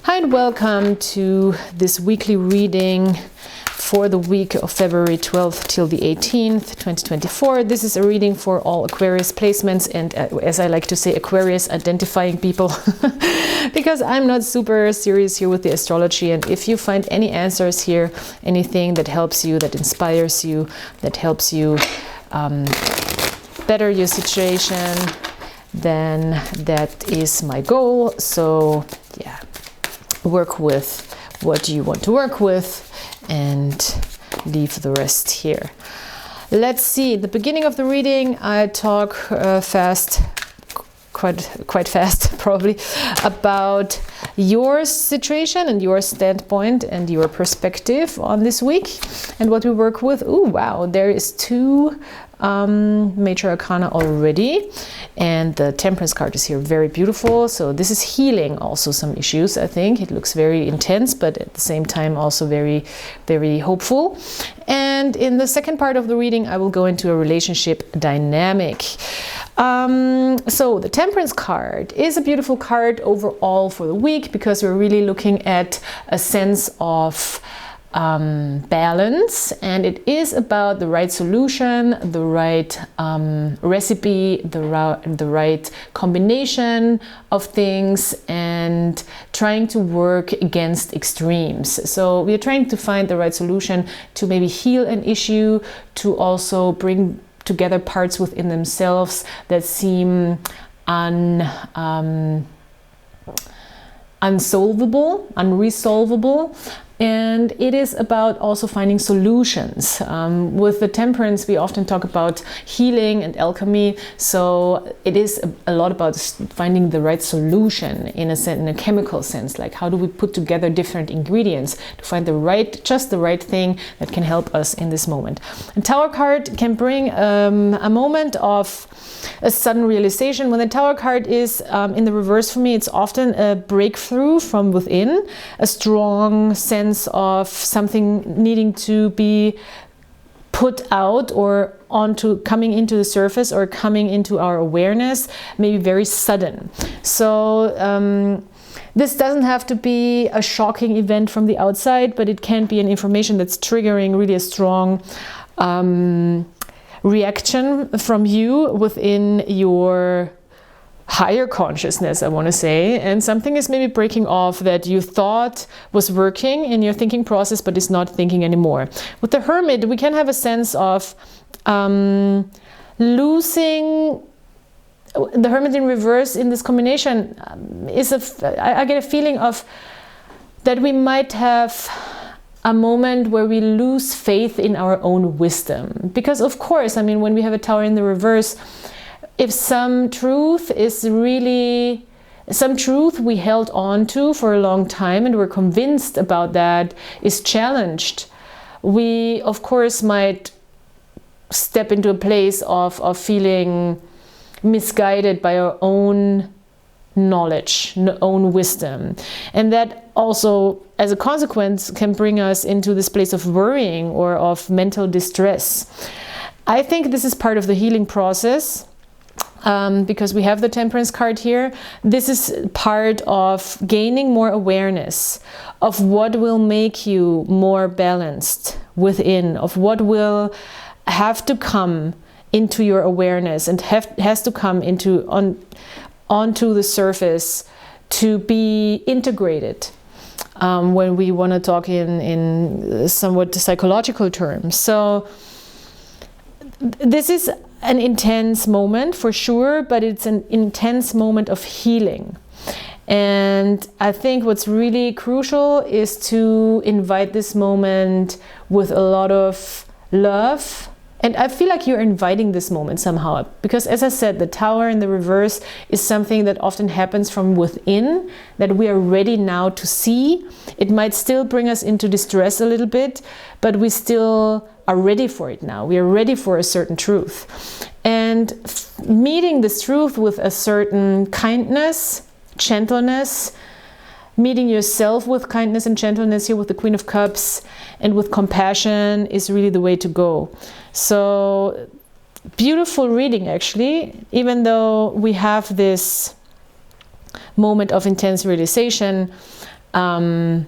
Hi and welcome to this weekly reading for the week of February 12th till the 18th, 2024. This is a reading for all Aquarius placements and as I like to say, Aquarius identifying people because I'm not super serious here with the astrology, and if you find any answers here, anything that helps you, that inspires you, that helps you better your situation, then that is my goal. So yeah, work with what you want to work with and leave the rest here. Let's see, at the beginning of the reading I talk quite fast probably, about your situation and your standpoint and your perspective on this week and what we work with. Oh wow, there is two major arcana already, and the Temperance card is here, very beautiful. So this is healing also some issues. I think it looks very intense, but at the same time also very, very hopeful. And in the second part of the reading I will go into a relationship dynamic. So the Temperance card is a beautiful card overall for the week because we're really looking at a sense of balance, and it is about the right solution, the right recipe, the right combination of things, and trying to work against extremes. So we are trying to find the right solution to maybe heal an issue, to also bring together parts within themselves that seem unsolvable, unresolvable. And it is about also finding solutions. With the Temperance, we often talk about healing and alchemy. So it is a lot about finding the right solution in a chemical sense. Like how do we put together different ingredients to find just the right thing that can help us in this moment. A Tower card can bring a moment of a sudden realization. When the Tower card is in the reverse for me, it's often a breakthrough from within, a strong sense of something needing to be put out or coming into the surface or coming into our awareness, maybe very sudden. So this doesn't have to be a shocking event from the outside, but it can be an information that's triggering really a strong reaction from you within your higher consciousness, I want to say, and something is maybe breaking off that you thought was working in your thinking process but is not thinking anymore. With the Hermit, we can have a sense of losing. The Hermit in reverse in this combination is I get a feeling of that we might have a moment where we lose faith in our own wisdom, because of course, I mean, when we have a Tower in the reverse, if some truth we held on to for a long time and we're convinced about that is challenged, we of course might step into a place of feeling misguided by our own knowledge, own wisdom. And that also, as a consequence, can bring us into this place of worrying or of mental distress. I think this is part of the healing process. Because we have the Temperance card here. This is part of gaining more awareness of what will make you more balanced within, of what will have to come into your awareness and has to come onto the surface to be integrated. When we want to talk in somewhat psychological terms. So this is an intense moment for sure, but it's an intense moment of healing. And I think what's really crucial is to invite this moment with a lot of love. And I feel like you're inviting this moment somehow, because as I said, the Tower in the reverse is something that often happens from within, that we are ready now to see. It might still bring us into distress a little bit, but we still are ready for it now. We are ready for a certain truth. And meeting this truth with a certain kindness, gentleness, meeting yourself with kindness and gentleness here with the Queen of Cups and with compassion is really the way to go. So beautiful reading actually, even though we have this moment of intense realization, and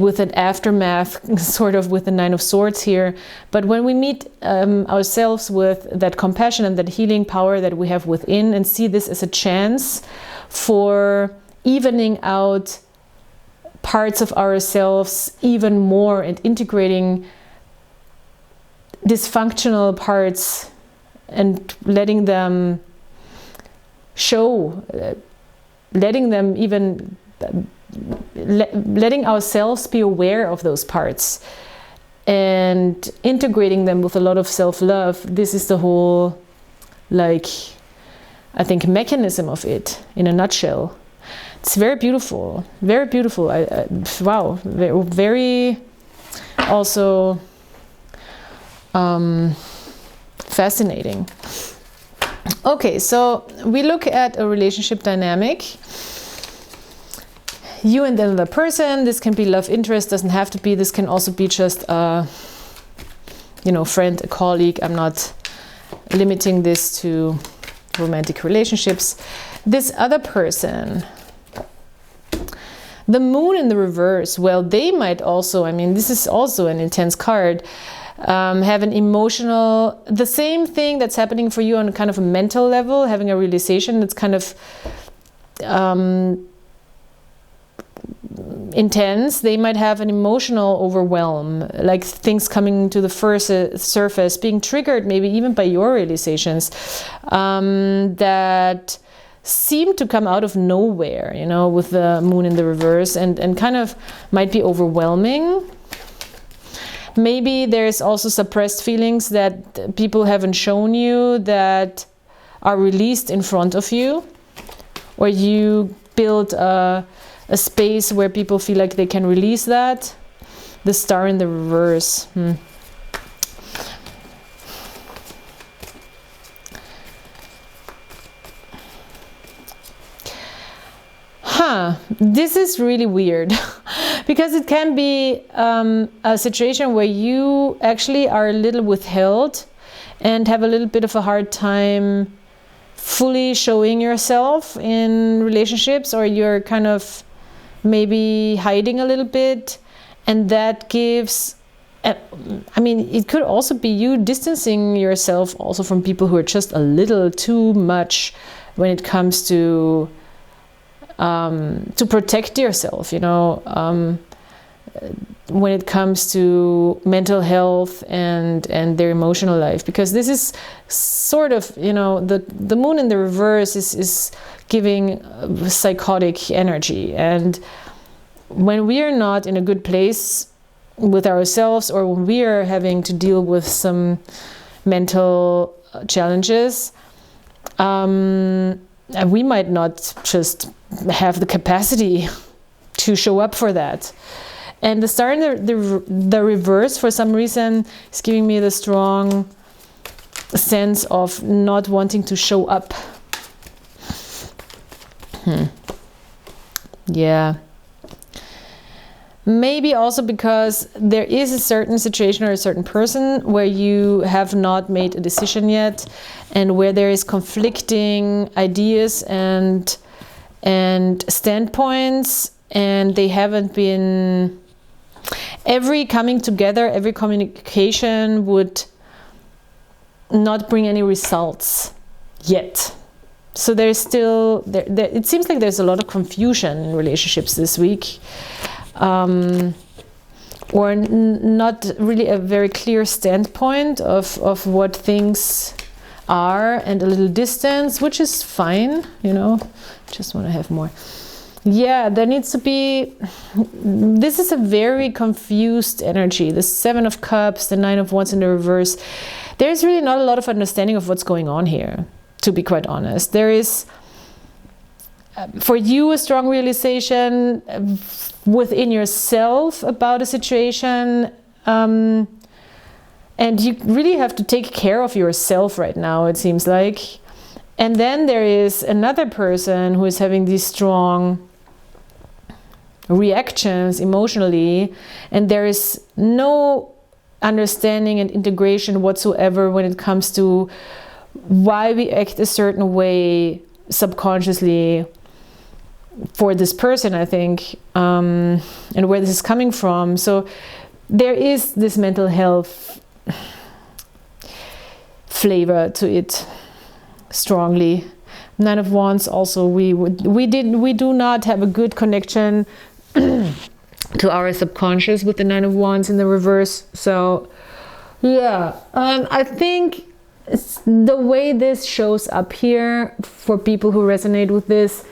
with an aftermath, sort of with the Nine of Swords here. But when we meet ourselves with that compassion and that healing power that we have within, and see this as a chance for evening out parts of ourselves even more and integrating dysfunctional parts and letting them show, letting them even letting ourselves be aware of those parts and integrating them with a lot of self-love. This is the whole, like, I think, mechanism of it in a nutshell. It's very beautiful, very beautiful. Wow, very also fascinating. Okay, so we look at a relationship dynamic. You and another person. This can be love interest, doesn't have to be. This can also be just a, you know, friend, a colleague. I'm not limiting this to romantic relationships. This other person, the moon in the reverse, well, they might also, I mean, this is also an intense card, have an emotional, the same thing that's happening for you on a kind of a mental level, having a realization that's kind of intense. They might have an emotional overwhelm, like things coming to the surface, being triggered maybe even by your realizations that seem to come out of nowhere, you know, with the moon in the reverse, and kind of might be overwhelming. Maybe there's also suppressed feelings that people haven't shown you that are released in front of you, or you build a space where people feel like they can release that. The star in the reverse. This is really weird because it can be a situation where you actually are a little withheld and have a little bit of a hard time fully showing yourself in relationships, or you're kind of maybe hiding a little bit, and that gives, I mean, it could also be you distancing yourself also from people who are just a little too much when it comes to protect yourself, you know, when it comes to mental health and their emotional life, because this is sort of, you know, the moon in the reverse is giving psychotic energy, and when we are not in a good place with ourselves, or when we are having to deal with some mental challenges, we might not just have the capacity to show up for that. And the star in the reverse, for some reason, is giving me the strong sense of not wanting to show up. Yeah. Maybe also because there is a certain situation or a certain person where you have not made a decision yet, and where there is conflicting ideas and standpoints, and they haven't been, every coming together, every communication would not bring any results yet. So there's still, it seems like there's a lot of confusion in relationships this week. Or not really a very clear standpoint of what things are, and a little distance, which is fine, you know, just want to have more. Yeah, there needs to be, this is a very confused energy. The Seven of Cups, the Nine of Wands in the reverse. There's really not a lot of understanding of what's going on here, to be quite honest. There is, for you, a strong realization within yourself about a situation, and you really have to take care of yourself right now, it seems like. And then there is another person who is having these strong reactions emotionally, and there is no understanding and integration whatsoever when it comes to why we act a certain way subconsciously, for this person, I think, and where this is coming from. So there is this mental health flavor to it strongly. Nine of Wands also, we do not have a good connection to our subconscious with the Nine of Wands in the reverse. So yeah, I think the way this shows up here for people who resonate with this,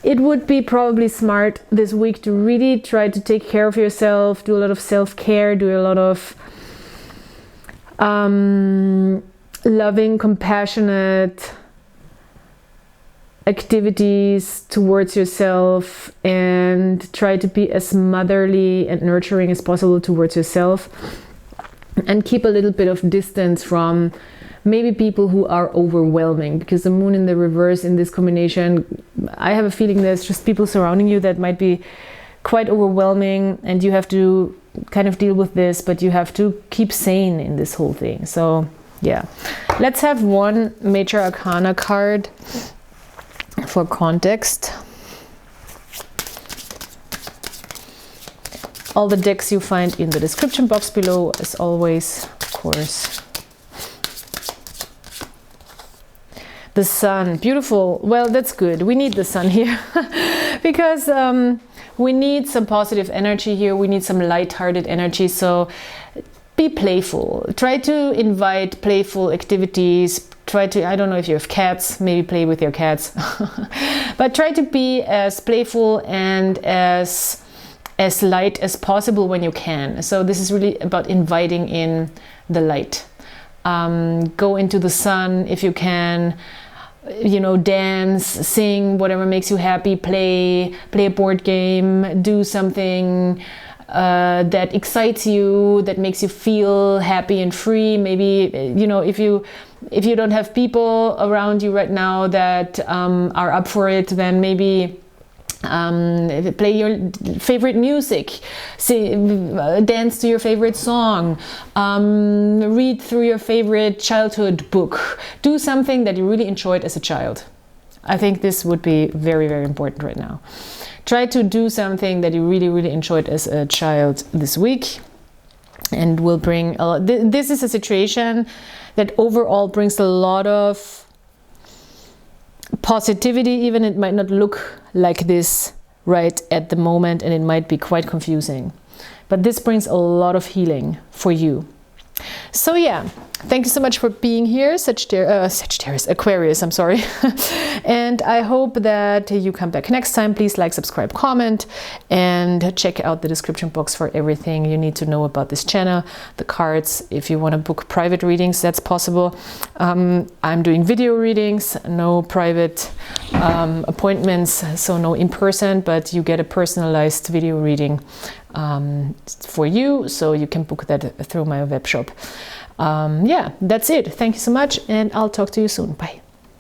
it would be probably smart this week to really try to take care of yourself, do a lot of self-care, do a lot of loving, compassionate activities towards yourself, and try to be as motherly and nurturing as possible towards yourself, and keep a little bit of distance from maybe people who are overwhelming, because the moon in the reverse in this combination, I have a feeling there's just people surrounding you that might be quite overwhelming, and you have to kind of deal with this, but you have to keep sane in this whole thing. So yeah, let's have one major arcana card for context. All the decks you find in the description box below, as always, of course. The sun, beautiful. Well, that's good. We need the sun here because we need some positive energy here. We need some light-hearted energy. So be playful. Try to invite playful activities. Try to, I don't know if you have cats, maybe play with your cats. But try to be as playful and as light as possible when you can. So this is really about inviting in the light. Go into the sun if you can, you know, dance, sing, whatever makes you happy, play a board game, do something that excites you, that makes you feel happy and free. Maybe, you know, if you don't have people around you right now that are up for it, then maybe play your favorite music, dance to your favorite song, read through your favorite childhood book, do something that you really enjoyed as a child. I think this would be very, very important right now. Try to do something that you really, really enjoyed as a child this week, and will bring a lot. This is a situation that overall brings a lot of positivity, even it might not look like this right at the moment, and it might be quite confusing, but this brings a lot of healing for you. So yeah, thank you so much for being here, Aquarius, I'm sorry. And I hope that you come back next time. Please like, subscribe, comment, and check out the description box for everything you need to know about this channel. The cards, if you want to book private readings, that's possible. I'm doing video readings, no private appointments, so no in person, but you get a personalized video reading for you, so you can book that through my web shop. Yeah, that's it. Thank you so much, and I'll talk to you soon. Bye.